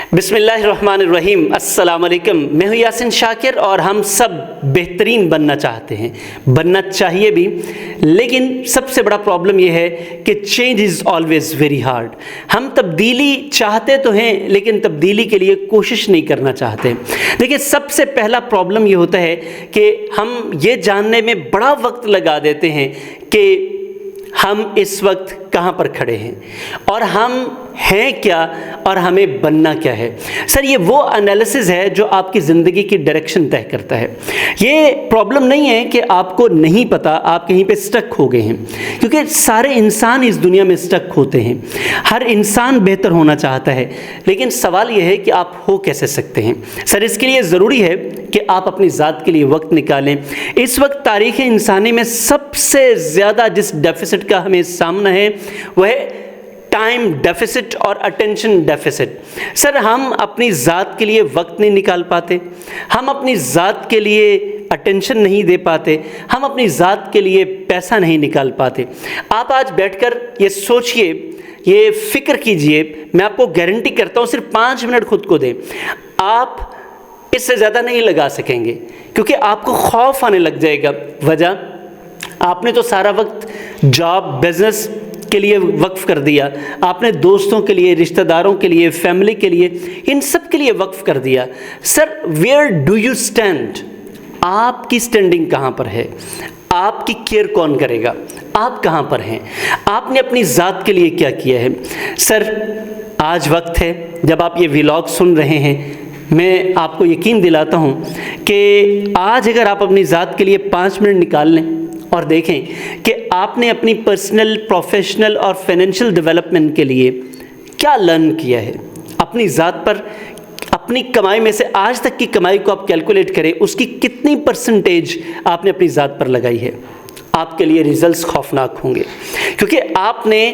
बिस्मिल्लाहिर्रहमानिर्रहीम। अस्सलाम वालेकुम। मैं हूँ यासिन शाकिर और हम सब बेहतरीन बनना चाहते हैं, बनना चाहिए भी, लेकिन सबसे बड़ा प्रॉब्लम यह है कि change is always very hard. हम तब्दीली चाहते तो हैं लेकिन तब्दीली के लिए कोशिश नहीं करना चाहते। देखिए, सबसे पहला प्रॉब्लम ये होता है कि हम ये जानने में बड़ा वक्त लगा देते हैं कि हम इस वक्त कहाँ पर खड़े हैं और हम हैं क्या और हमें बनना क्या है। सर, ये वो एनालिसिस है जो आपकी ज़िंदगी की डायरेक्शन तय करता है। ये प्रॉब्लम नहीं है कि आपको नहीं पता, आप कहीं पे स्टक हो गए हैं, क्योंकि सारे इंसान इस दुनिया में स्टक होते हैं। हर इंसान बेहतर होना चाहता है, लेकिन सवाल ये है कि आप हो कैसे सकते हैं। सर, इसके लिए ज़रूरी है कि आप अपनी ज़ात के लिए वक्त निकालें। इस वक्त तारीख़ इंसानी में सबसे ज़्यादा जिस डेफिसिट का हमें सामना है वह टाइम डेफिसिट और अटेंशन डेफिसिट। सर, हम अपनी ज़ात के लिए वक्त नहीं निकाल पाते, हम अपनी ज़ात के लिए अटेंशन नहीं दे पाते, हम अपनी ज़ात के लिए पैसा नहीं निकाल पाते। आप आज बैठकर ये सोचिए, ये फ़िक्र कीजिए, मैं आपको गारंटी करता हूँ सिर्फ 5 मिनट खुद को दें, आप इससे ज़्यादा नहीं लगा सकेंगे, क्योंकि आपको खौफ आने लग जाएगा। वजह, आपने तो सारा वक्त जॉब बिज़नेस के लिए वक्फ कर दिया, आपने दोस्तों के लिए, रिश्तेदारों के लिए, फैमिली के लिए, इन सब के लिए वक्फ कर दिया। Sir, where do you stand? आपकी स्टैंडिंग कहाँ पर है? आपकी केयर कौन करेगा? आप कहाँ पर हैं? आपने अपनी ज़ात के लिए क्या किया है? सर, आज वक्त है, जब आप ये व्लॉग सुन रहे हैं, मैं आपको यकीन दिलाता हूँ कि आज अगर आप अपनी ज़ात के लिए 5 मिनट निकाल लें और देखें कि आपने अपनी पर्सनल, प्रोफेशनल और फाइनेंशियल डेवलपमेंट के लिए क्या लर्न किया है, अपनी ज़ात पर, अपनी कमाई में से आज तक की कमाई को आप कैलकुलेट करें, उसकी कितनी परसेंटेज आपने अपनी ज़ात पर लगाई है, आपके लिए रिजल्ट्स खौफनाक होंगे, क्योंकि आपने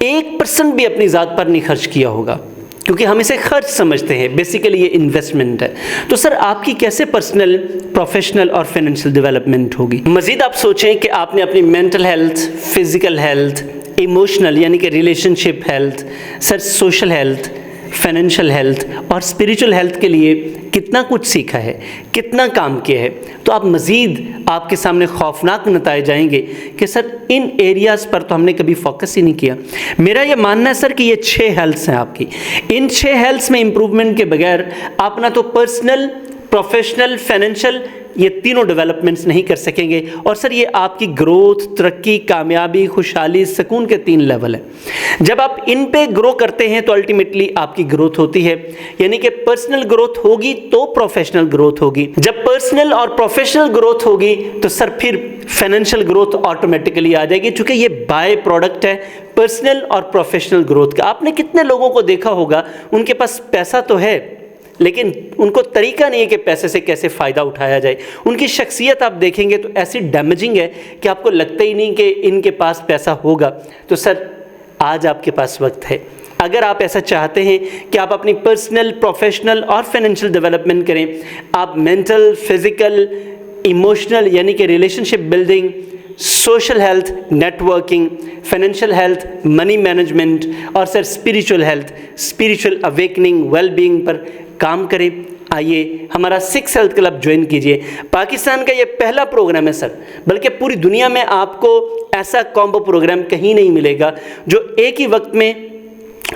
1% भी अपनी ज़ात पर नहीं खर्च किया होगा, क्योंकि हम इसे खर्च समझते हैं, बेसिकली ये इन्वेस्टमेंट है। तो सर, आपकी कैसे पर्सनल, प्रोफेशनल और फाइनेंशियल डेवलपमेंट होगी? मज़ीद आप सोचें कि आपने अपनी mental health, physical health, emotional यानी कि relationship health, sir social health, financial health और स्पिरिचुअल हेल्थ के लिए कितना कुछ सीखा है, कितना काम किया है, तो आप मज़ीद आपके सामने खौफनाक नताइज आएंगे कि सर, इन एरियाज़ पर तो हमने कभी फोकस ही नहीं किया। मेरा ये मानना है सर कि ये 6 हेल्थ्स हैं आपकी। इन 6 हेल्थ्स में इम्प्रूवमेंट के बगैर आप ना तो पर्सनल, प्रोफेशनल, फाइनेंशियल, ये तीनों डेवलपमेंट्स नहीं कर सकेंगे। और सर, ये आपकी ग्रोथ, तरक्की, कामयाबी, खुशहाली, सुकून के 3 लेवल हैं। जब आप इन पे ग्रो करते हैं तो अल्टीमेटली आपकी ग्रोथ होती है, यानी कि पर्सनल ग्रोथ होगी तो प्रोफेशनल ग्रोथ होगी। जब पर्सनल और प्रोफेशनल ग्रोथ होगी तो सर फिर फाइनेंशियल ग्रोथ ऑटोमेटिकली आ जाएगी, क्योंकि ये बाय प्रोडक्ट है पर्सनल और प्रोफेशनल ग्रोथ का। आपने कितने लोगों को देखा होगा, उनके पास पैसा तो है लेकिन उनको तरीका नहीं है कि पैसे से कैसे फ़ायदा उठाया जाए। उनकी शख्सियत आप देखेंगे तो ऐसी डैमेजिंग है कि आपको लगता ही नहीं कि इनके पास पैसा होगा। तो सर, आज आपके पास वक्त है, अगर आप ऐसा चाहते हैं कि आप अपनी पर्सनल, प्रोफेशनल और फाइनेंशियल डेवलपमेंट करें, आप मेंटल, फिज़िकल, इमोशनल यानी कि relationship building, social health, networking, financial health, money management और सर spiritual health, spiritual awakening, wellbeing पर काम करें। आइए हमारा 6 हेल्थ क्लब ज्वाइन कीजिए। पाकिस्तान का ये पहला प्रोग्राम है सर, बल्कि पूरी दुनिया में आपको ऐसा कॉम्बो प्रोग्राम कहीं नहीं मिलेगा जो एक ही वक्त में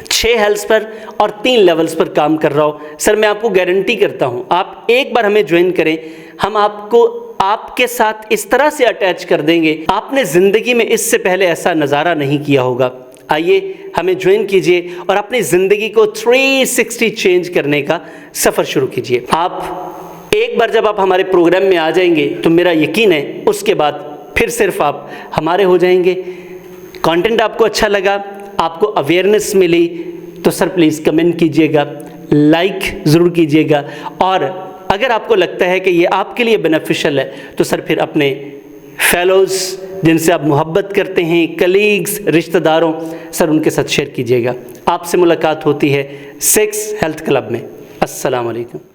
6 हेल्थ पर और 3 लेवल्स पर काम कर रहा हो। सर, मैं आपको गारंटी करता हूँ, आप एक बार हमें ज्वाइन करें, हम आपको आपके साथ इस तरह से अटैच कर देंगे, आपने ज़िंदगी में इससे पहले ऐसा नज़ारा नहीं किया होगा। आइए हमें ज्वाइन कीजिए और अपनी ज़िंदगी को 360 चेंज करने का सफ़र शुरू कीजिए। आप एक बार जब आप हमारे प्रोग्राम में आ जाएंगे तो मेरा यकीन है उसके बाद फिर सिर्फ आप हमारे हो जाएंगे। कंटेंट आपको अच्छा लगा, आपको अवेयरनेस मिली तो सर प्लीज़ कमेंट कीजिएगा, लाइक ज़रूर कीजिएगा, और अगर आपको लगता है कि ये आपके लिए बेनिफिशियल है तो सर फिर अपने फेलोज़ जिनसे आप मोहब्बत करते हैं, कलीग्स, रिश्तेदारों, सर उनके साथ शेयर कीजिएगा। आपसे मुलाकात होती है 6 हेल्थ क्लब में। अस्सलाम वालेकुम।